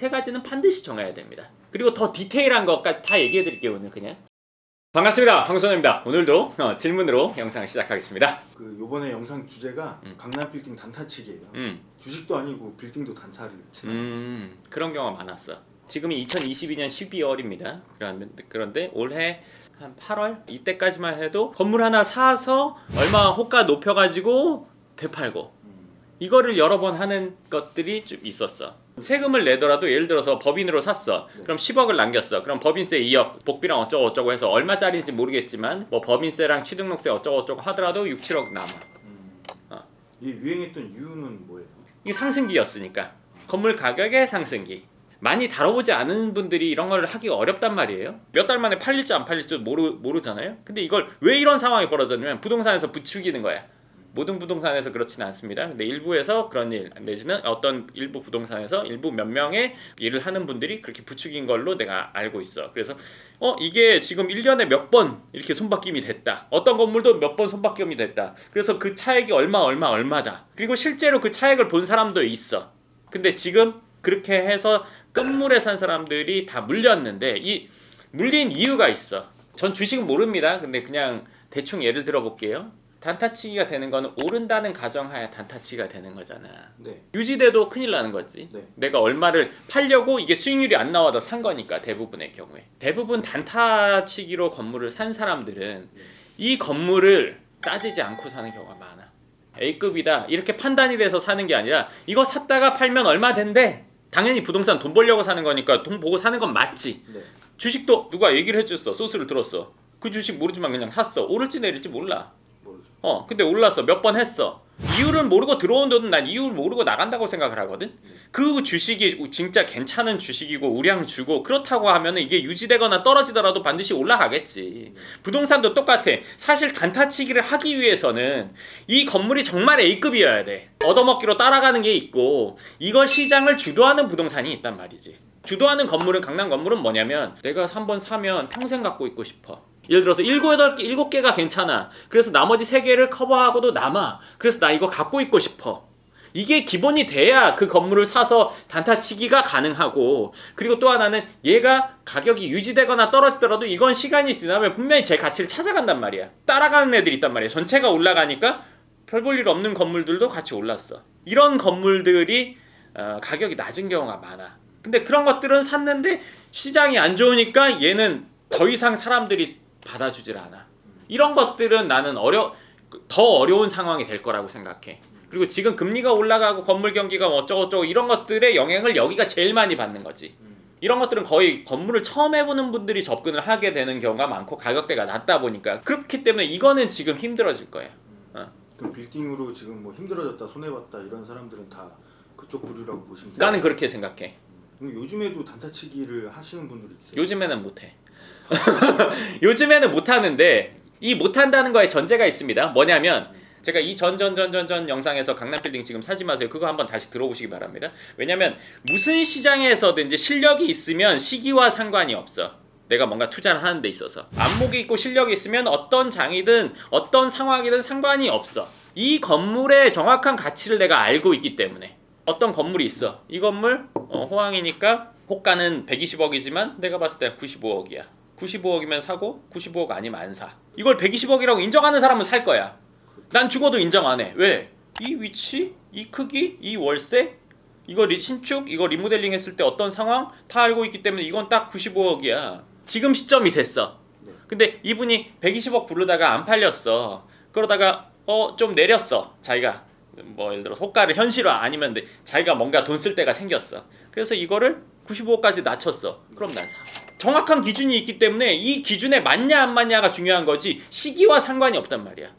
세 가지는 반드시 정해야 됩니다. 그리고 더 디테일한 것까지 다 얘기해 드릴게요 오늘 그냥. 반갑습니다. 황선호입니다. 오늘도 질문으로 영상 시작하겠습니다. 그 요번에 영상 주제가 강남 빌딩 단타치기예요. 주식도 아니고 빌딩도 단타를 치나요? 그런 경우가 많았어. 지금이 2022년 12월입니다. 그런데 올해 한 8월 이때까지만 해도 건물 하나 사서 얼마 호가 높여가지고 되팔고 이거를 여러 번 하는 것들이 좀 있었어. 세금을 내더라도 예를 들어서 법인으로 샀어. 그럼 10억을 남겼어. 그럼 법인세 2억, 복비랑 어쩌고 저쩌고 해서 얼마짜리인지 모르겠지만 뭐 법인세랑 취등록세 어쩌고 저쩌고 하더라도 6, 7억 남아. 이게 유행했던 이유는 뭐예요? 이게 상승기였으니까. 건물 가격의 상승기. 많이 다뤄보지 않은 분들이 이런 걸 하기가 어렵단 말이에요. 몇 달 만에 팔릴지 안 팔릴지 모르잖아요. 근데 이걸 왜 이런 상황이 벌어졌냐면 부동산에서 부추기는 거야. 모든 부동산에서 그렇지는 않습니다. 근데 일부에서 그런 일 내지는 어떤 일부 부동산에서 일부 몇 명의 일을 하는 분들이 그렇게 부추긴 걸로 내가 알고 있어. 그래서 이게 지금 1년에 몇 번 이렇게 손바뀜이 됐다. 어떤 건물도 몇 번 손바뀜이 됐다. 그래서 그 차액이 얼마다. 그리고 실제로 그 차액을 본 사람도 있어. 근데 지금 그렇게 해서 건물에 산 사람들이 다 물렸는데 이 물린 이유가 있어. 전 주식은 모릅니다. 근데 그냥 대충 예를 들어 볼게요. 단타치기가 되는 거는 오른다는 가정하에 단타치기가 되는 거잖아. 네. 유지돼도 큰일 나는 거지. 네. 내가 얼마를 팔려고 이게 수익률이 안 나와도 산 거니까 대부분의 경우에. 대부분 단타치기로 건물을 산 사람들은 이 건물을 따지지 않고 사는 경우가 많아. A급이다 이렇게 판단이 돼서 사는 게 아니라 이거 샀다가 팔면 얼마 된대. 당연히 부동산 돈 벌려고 사는 거니까 돈 보고 사는 건 맞지. 네. 주식도 누가 얘기를 해줬어. 소스를 들었어. 그 주식 모르지만 그냥 샀어. 오를지 내릴지 몰라. 모르죠. 근데 올랐어. 몇 번 했어. 이유를 모르고 들어온 돈은 난 이유를 모르고 나간다고 생각을 하거든. 그 주식이 진짜 괜찮은 주식이고 우량 주고 그렇다고 하면은 이게 유지되거나 떨어지더라도 반드시 올라가겠지. 부동산도 똑같아. 사실 단타치기를 하기 위해서는 이 건물이 정말 A급이어야 돼. 얻어먹기로 따라가는 게 있고 이걸 시장을 주도하는 부동산이 있단 말이지. 주도하는 건물은 강남 건물은 뭐냐면 내가 3번 사면 평생 갖고 있고 싶어. 예를 들어서 7개가 괜찮아. 그래서 나머지 3개를 커버하고도 남아. 그래서 나 이거 갖고 있고 싶어. 이게 기본이 돼야 그 건물을 사서 단타치기가 가능하고, 그리고 또 하나는 얘가 가격이 유지되거나 떨어지더라도 이건 시간이 지나면 분명히 제 가치를 찾아간단 말이야. 따라가는 애들이 있단 말이야. 전체가 올라가니까 별 볼 일 없는 건물들도 같이 올랐어. 이런 건물들이 가격이 낮은 경우가 많아. 근데 그런 것들은 샀는데 시장이 안 좋으니까 얘는 더 이상 사람들이 받아주질 않아. 이런 것들은 나는 더 어려운 상황이 될 거라고 생각해. 그리고 지금 금리가 올라가고 건물 경기가 어쩌고저쩌고 이런 것들의 영향을 여기가 제일 많이 받는 거지. 이런 것들은 거의 건물을 처음 해보는 분들이 접근을 하게 되는 경우가 많고 가격대가 낮다 보니까 그렇기 때문에 이거는 지금 힘들어질 거야. 그럼 빌딩으로 지금 뭐 힘들어졌다 손해봤다 이런 사람들은 다 그쪽 부류라고 보시면 돼요? 나는 그렇게 생각해. 그럼 요즘에도 단타치기를 하시는 분들이 있어요? 요즘에는 못해. 요즘에는 못하는데 이 못한다는 거에 전제가 있습니다. 뭐냐면 제가 이 전 영상에서 강남 빌딩 지금 사지 마세요. 그거 한번 다시 들어보시기 바랍니다. 왜냐면 무슨 시장에서든지 실력이 있으면 시기와 상관이 없어. 내가 뭔가 투자를 하는 데 있어서 안목이 있고 실력이 있으면 어떤 장이든 어떤 상황이든 상관이 없어. 이 건물의 정확한 가치를 내가 알고 있기 때문에. 어떤 건물이 있어. 이 건물 호황이니까 호가는 120억이지만 내가 봤을 때 95억이야. 95억이면 사고 95억 아니면 안 사. 이걸 120억이라고 인정하는 사람은 살 거야. 난 죽어도 인정 안 해. 왜? 이 위치, 이 크기, 이 월세, 이거 신축, 이거 리모델링 했을 때 어떤 상황 다 알고 있기 때문에 이건 딱 95억이야. 지금 시점이 됐어. 근데 이분이 120억 부르다가 안 팔렸어. 그러다가 좀 내렸어. 자기가 뭐 예를 들어 호가를 현실화 아니면 자기가 뭔가 돈 쓸 때가 생겼어. 그래서 이거를 95억까지 낮췄어. 그럼 난 사. 정확한 기준이 있기 때문에 이 기준에 맞냐 안 맞냐가 중요한 거지 시기와 상관이 없단 말이야.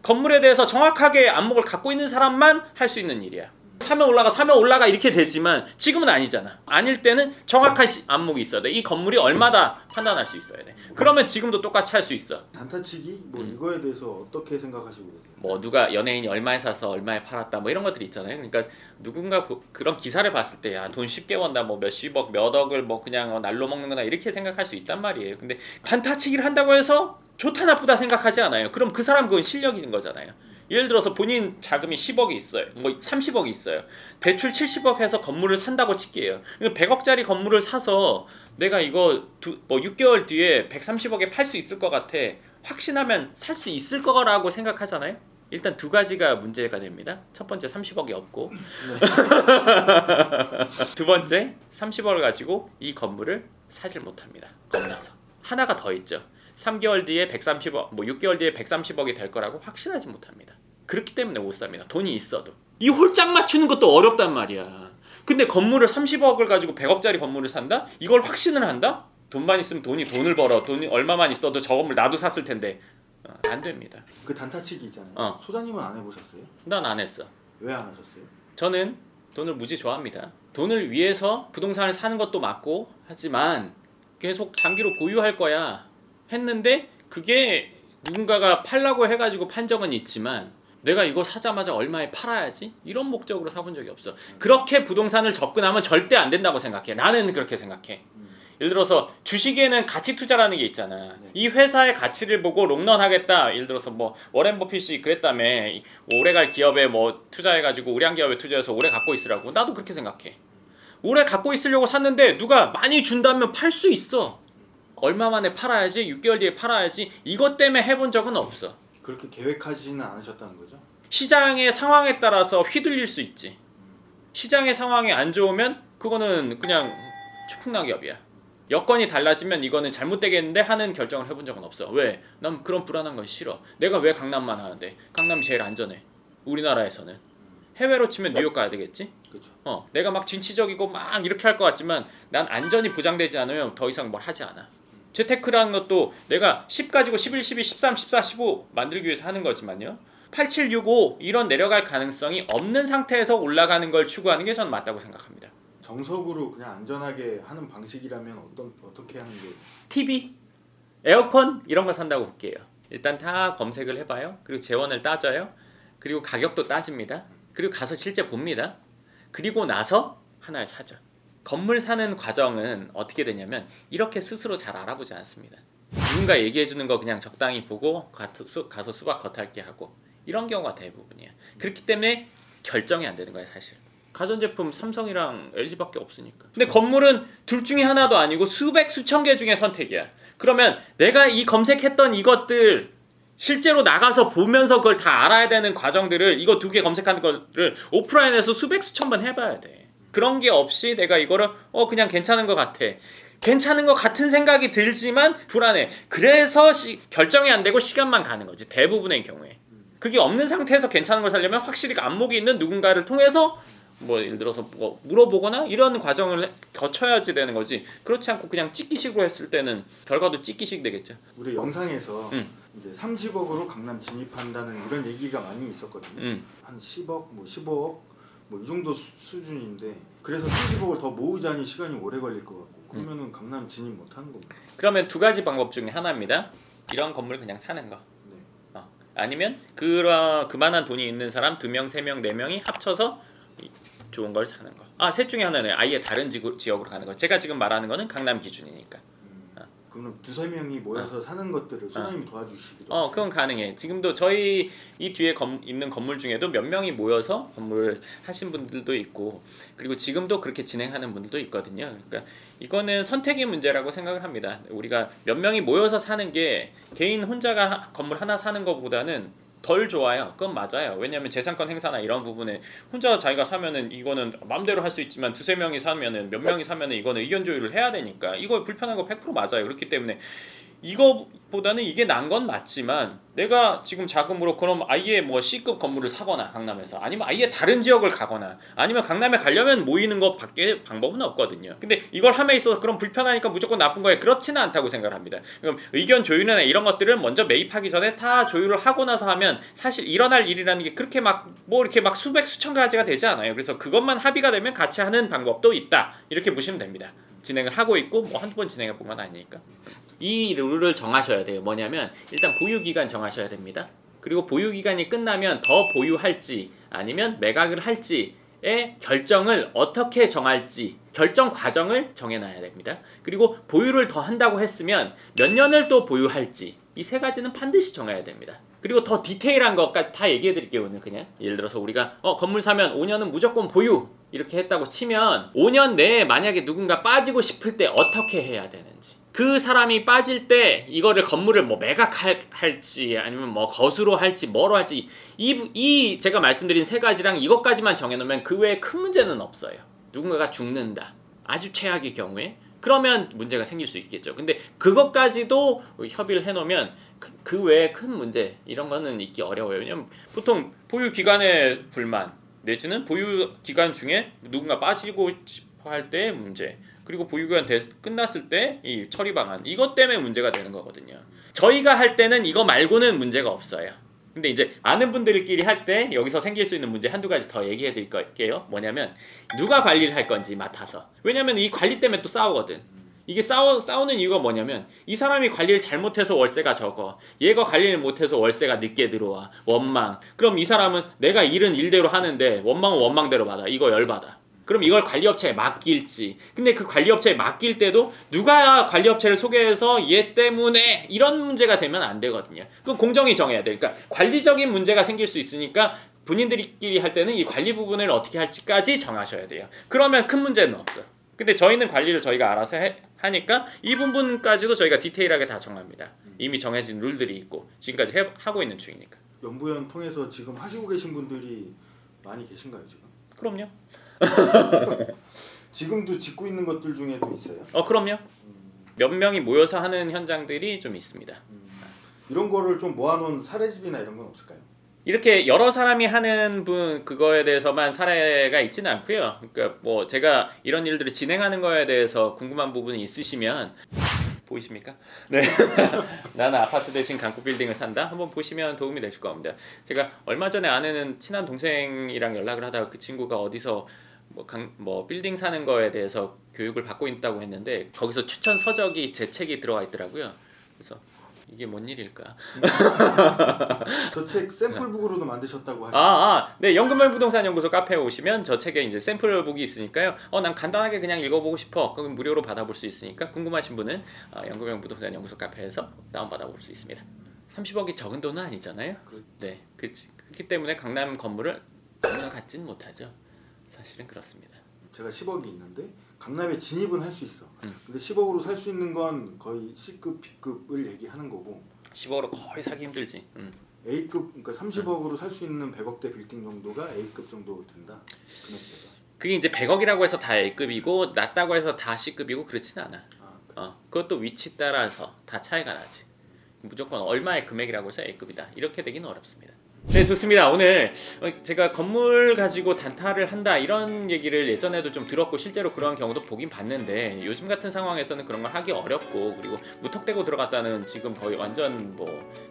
건물에 대해서 정확하게 안목을 갖고 있는 사람만 할 수 있는 일이야. 사면 올라가 이렇게 되지만 지금은 아니잖아. 아닐 때는 정확한 안목이 있어야 돼. 이 건물이 얼마다 판단할 수 있어야 돼. 그러면 지금도 똑같이 할 수 있어. 단타치기? 뭐 이거에 대해서 어떻게 생각하시고 계세요? 뭐 누가 연예인이 얼마에 사서 얼마에 팔았다 뭐 이런 것들이 있잖아요. 그러니까 누군가 그런 기사를 봤을 때 야 돈 쉽게 번다 뭐 몇십억 몇 억을 뭐 그냥 날로 먹는 거나 이렇게 생각할 수 있단 말이에요. 근데 단타치기를 한다고 해서 좋다 나쁘다 생각하지 않아요. 그럼 그 사람 그건 실력인 거잖아요. 예를 들어서 본인 자금이 10억이 있어요. 뭐 30억이 있어요. 대출 70억 해서 건물을 산다고 칠게요. 100억짜리 건물을 사서 내가 이거 6개월 뒤에 130억에 팔 수 있을 것 같아. 확신하면 살 수 있을 거라고 생각하잖아요. 일단 두 가지가 문제가 됩니다. 첫 번째 30억이 없고 두 번째 30억을 가지고 이 건물을 사질 못합니다. 겁나서. 하나가 더 있죠. 3개월 뒤에 130억, 6개월 뒤에 130억이 될 거라고 확신하지 못합니다. 그렇기 때문에 못 삽니다. 돈이 있어도. 이 홀짝 맞추는 것도 어렵단 말이야. 근데 건물을 30억을 가지고 100억짜리 건물을 산다? 이걸 확신을 한다? 돈만 있으면 돈을 벌어. 돈이 얼마만 있어도 저 건물 나도 샀을 텐데 안 됩니다. 그 단타치기 있잖아요. 소장님은 안 해보셨어요? 난 안 했어. 왜 안 하셨어요? 저는 돈을 무지 좋아합니다. 돈을 위해서 부동산을 사는 것도 맞고 하지만 계속 장기로 보유할 거야 했는데 그게 누군가가 팔라고 해가지고 판 적은 있지만 내가 이거 사자마자 얼마에 팔아야지? 이런 목적으로 사본 적이 없어. 그렇게 부동산을 접근하면 절대 안 된다고 생각해. 나는 그렇게 생각해. 예를 들어서 주식에는 가치 투자라는 게 있잖아. 이 회사의 가치를 보고 롱런 하겠다. 예를 들어서 뭐 워렌 버핏이 그랬다며 오래갈 기업에 뭐 투자해가지고 우량 기업에 투자해서 오래 갖고 있으라고. 나도 그렇게 생각해. 오래 갖고 있으려고 샀는데 누가 많이 준다면 팔 수 있어. 얼마 만에 팔아야지, 6개월 뒤에 팔아야지. 이것 때문에 해본 적은 없어. 그렇게 계획하지는 않으셨다는 거죠? 시장의 상황에 따라서 휘둘릴 수 있지. 시장의 상황이 안 좋으면 그거는 그냥 추풍낙엽이야. 여건이 달라지면 이거는 잘못되겠는데 하는 결정을 해본 적은 없어. 왜? 난 그런 불안한 건 싫어. 내가 왜 강남만 하는데? 강남이 제일 안전해. 우리나라에서는. 해외로 치면 뉴욕 가야 되겠지? 그렇죠. 내가 막 진취적이고 막 이렇게 할 것 같지만 난 안전이 보장되지 않으면 더 이상 뭘 하지 않아. 재테크라는 것도 내가 10 가지고 11, 12, 13, 14, 15 만들기 위해서 하는 거지만요. 8, 7, 6, 5 이런 내려갈 가능성이 없는 상태에서 올라가는 걸 추구하는 게 저는 맞다고 생각합니다. 정석으로 그냥 안전하게 하는 방식이라면 어떻게 하는 게? TV, 에어컨 이런 거 산다고 볼게요. 일단 다 검색을 해봐요. 그리고 재원을 따져요. 그리고 가격도 따집니다. 그리고 가서 실제 봅니다. 그리고 나서 하나를 사죠. 건물 사는 과정은 어떻게 되냐면 이렇게 스스로 잘 알아보지 않습니다. 누군가 얘기해주는 거 그냥 적당히 보고 가서 수박 겉핥기 하고 이런 경우가 대부분이야. 그렇기 때문에 결정이 안 되는 거야 사실. 가전제품 삼성이랑 LG밖에 없으니까. 근데 건물은 둘 중에 하나도 아니고 수백 수천 개 중에 선택이야. 그러면 내가 이 검색했던 이것들 실제로 나가서 보면서 그걸 다 알아야 되는 과정들을 이거 2개 검색하는 거를 오프라인에서 수백 수천 번 해봐야 돼. 그런 게 없이 내가 이거를 그냥 괜찮은 것 같아. 괜찮은 것 같은 생각이 들지만 불안해. 그래서 결정이 안 되고 시간만 가는 거지. 대부분의 경우에. 그게 없는 상태에서 괜찮은 걸 사려면 확실히 안목이 있는 누군가를 통해서 뭐 예를 들어서 뭐 물어보거나 이런 과정을 거쳐야지 되는 거지. 그렇지 않고 그냥 찍기식으로 했을 때는 결과도 찍기식 되겠죠. 우리 영상에서 이제 30억으로 강남 진입한다는 이런 얘기가 많이 있었거든요. 한 10억, 뭐 15억 뭐 이 정도 수준인데 그래서 30억을 더 모으자니 시간이 오래 걸릴 것 같고 그러면은 강남 진입 못하는 겁니다. 그러면 두 가지 방법 중에 하나입니다. 이런 건물 그냥 사는 거. 아니면 그만한 돈이 있는 사람 2명, 3명, 4명이 합쳐서 좋은 걸 사는 거. 셋 중에 하나는 아예 다른 지역으로 가는 거. 제가 지금 말하는 거는 강남 기준이니까. 그럼 2-3명이 모여서 사는 것들을 소장님이 도와주시기도 하세요? 그건 가능해. 지금도 저희 이 뒤에 있는 건물 중에도 몇 명이 모여서 건물을 하신 분들도 있고 그리고 지금도 그렇게 진행하는 분들도 있거든요. 그러니까 이거는 선택의 문제라고 생각을 합니다. 우리가 몇 명이 모여서 사는 게 개인 혼자가 건물 하나 사는 것보다는 덜 좋아요. 그건 맞아요. 왜냐하면 재산권 행사나 이런 부분에 혼자 자기가 사면은 이거는 마음대로 할 수 있지만 2-3명이 사면은 몇 명이 사면은 이거는 의견 조율을 해야 되니까 이거 불편한 거 100% 맞아요. 그렇기 때문에 이거보다는 이게 난 건 맞지만 내가 지금 자금으로 그럼 아예 뭐 C급 건물을 사거나 강남에서 아니면 아예 다른 지역을 가거나 아니면 강남에 가려면 모이는 것밖에 방법은 없거든요. 근데 이걸 함에 있어서 그럼 불편하니까 무조건 나쁜 거에 그렇지는 않다고 생각을 합니다. 그럼 의견 조율이나 이런 것들을 먼저 매입하기 전에 다 조율을 하고 나서 하면 사실 일어날 일이라는 게 그렇게 막 뭐 이렇게 막 수백 수천 가지가 되지 않아요. 그래서 그것만 합의가 되면 같이 하는 방법도 있다. 이렇게 보시면 됩니다. 진행을 하고 있고 뭐 한두 번 진행해 본 건 아니니까. 이 룰을 정하셔야 돼요. 뭐냐면 일단 보유기간 정하셔야 됩니다. 그리고 보유기간이 끝나면 더 보유할지 아니면 매각을 할지의 결정을 어떻게 정할지 결정 과정을 정해놔야 됩니다. 그리고 보유를 더 한다고 했으면 몇 년을 또 보유할지 이 3가지는 반드시 정해야 됩니다. 그리고 더 디테일한 것까지 다 얘기해 드릴게요 오늘. 그냥 예를 들어서 우리가 건물 사면 5년은 무조건 보유 이렇게 했다고 치면 5년 내에 만약에 누군가 빠지고 싶을 때 어떻게 해야 되는지, 그 사람이 빠질 때 이거를 건물을 뭐 매각할지 아니면 뭐 거수로 할지 뭐로 할지 이 제가 말씀드린 세 가지랑 이것까지만 정해놓으면 그 외에 큰 문제는 없어요. 누군가가 죽는다, 아주 최악의 경우에 그러면 문제가 생길 수 있겠죠. 근데 그것까지도 협의를 해놓으면 그 외에 큰 문제 이런 거는 있기 어려워요. 왜냐면 보통 보유 기간의 불만 내지는 보유 기간 중에 누군가 빠지고 싶어 할 때의 문제, 그리고 보유 기간 끝났을 때 이 처리 방안, 이것 때문에 문제가 되는 거거든요. 저희가 할 때는 이거 말고는 문제가 없어요. 근데 이제 아는 분들끼리 할 때 여기서 생길 수 있는 문제 한두 가지 더 얘기해 드릴게요. 뭐냐면 누가 관리를 할 건지 맡아서. 왜냐면 이 관리 때문에 또 싸우거든. 이게 싸우는 이유가 뭐냐면 이 사람이 관리를 잘못해서 월세가 적어, 얘가 관리를 못해서 월세가 늦게 들어와, 원망. 그럼 이 사람은 내가 일은 일대로 하는데 원망은 원망대로 받아. 이거 열받아. 그럼 이걸 관리업체에 맡길지. 근데 그 관리업체에 맡길 때도 누가 관리업체를 소개해서 얘 때문에 이런 문제가 되면 안 되거든요. 그건 공정히 정해야 돼. 그러니까 관리적인 문제가 생길 수 있으니까 본인들끼리 할 때는 이 관리 부분을 어떻게 할지까지 정하셔야 돼요. 그러면 큰 문제는 없어요. 근데 저희는 관리를 저희가 알아서 하니까 이 부분까지도 저희가 디테일하게 다 정합니다. 이미 정해진 룰들이 있고 지금까지 하고 있는 중이니까. 연부연 통해서 지금 하시고 계신 분들이 많이 계신가요 지금? 그럼요. 지금도 짓고 있는 것들 중에도 있어요? 그럼요. 몇 명이 모여서 하는 현장들이 좀 있습니다. 이런 거를 좀 모아놓은 사례집이나 이런 건 없을까요? 이렇게 여러 사람이 하는 그거에 대해서만 사례가 있지는 않고요. 그러니까 뭐 제가 이런 일들을 진행하는 거에 대해서 궁금한 부분이 있으시면 보이십니까? 네. 나는 아파트 대신 강구 빌딩을 산다. 한번 보시면 도움이 되실 겁니다. 제가 얼마 전에 아는 친한 동생이랑 연락을 하다가 그 친구가 어디서 뭐 빌딩 사는 거에 대해서 교육을 받고 있다고 했는데 거기서 추천 서적이 제 책이 들어가 있더라고요. 그래서 이게 뭔 일일까? 저 책 샘플북으로도 만드셨다고 하시죠? 네, 연금을 부동산 연구소 카페에 오시면 저 책에 이제 샘플북이 있으니까요. 난 간단하게 그냥 읽어보고 싶어. 그럼 무료로 받아볼 수 있으니까 궁금하신 분은 연금형 부동산 연구소 카페에서 다운 받아볼 수 있습니다. 30억이 적은 돈은 아니잖아요. 네, 그렇기 때문에 강남 건물을 아무나 갖진 못하죠. 사실은 그렇습니다. 제가 10억이 있는데 강남에 진입은 할 수 있어. 근데 10억으로 살 수 있는 건 거의 C급, B급을 얘기하는 거고 10억으로 거의 사기 힘들지. A급, 그러니까 30억으로 살 수 있는 100억대 빌딩 정도가 A급 정도 된다. 금액대가. 그게 이제 100억이라고 해서 다 A급이고 낮다고 해서 다 C급이고 그렇진 않아. 그것도 위치 따라서 다 차이가 나지. 무조건 얼마의 금액이라고 해서 A급이다. 이렇게 되기는 어렵습니다. 네, 좋습니다. 오늘 제가 건물 가지고 단타를 한다 이런 얘기를 예전에도 좀 들었고 실제로 그런 경우도 보긴 봤는데 요즘 같은 상황에서는 그런 걸 하기 어렵고 그리고 무턱대고 들어갔다는 지금 거의 완전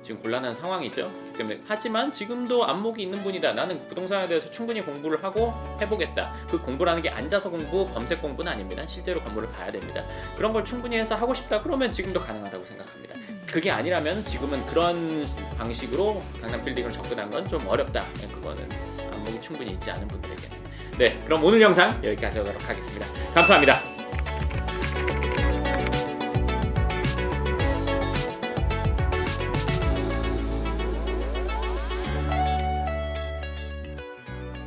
지금 곤란한 상황이죠. 그렇기 때문에 하지만 지금도 안목이 있는 분이다. 나는 부동산에 대해서 충분히 공부를 하고 해보겠다. 그 공부라는 게 앉아서 공부, 검색 공부는 아닙니다. 실제로 건물을 봐야 됩니다. 그런 걸 충분히 해서 하고 싶다 그러면 지금도 가능하다고 생각합니다. 그게 아니라면 지금은 그런 방식으로 강남 빌딩을 접근한 건 좀 어렵다. 그거는 안목이 충분히 있지 않은 분들에게. 네, 그럼 오늘 영상 여기까지 하도록 하겠습니다. 감사합니다.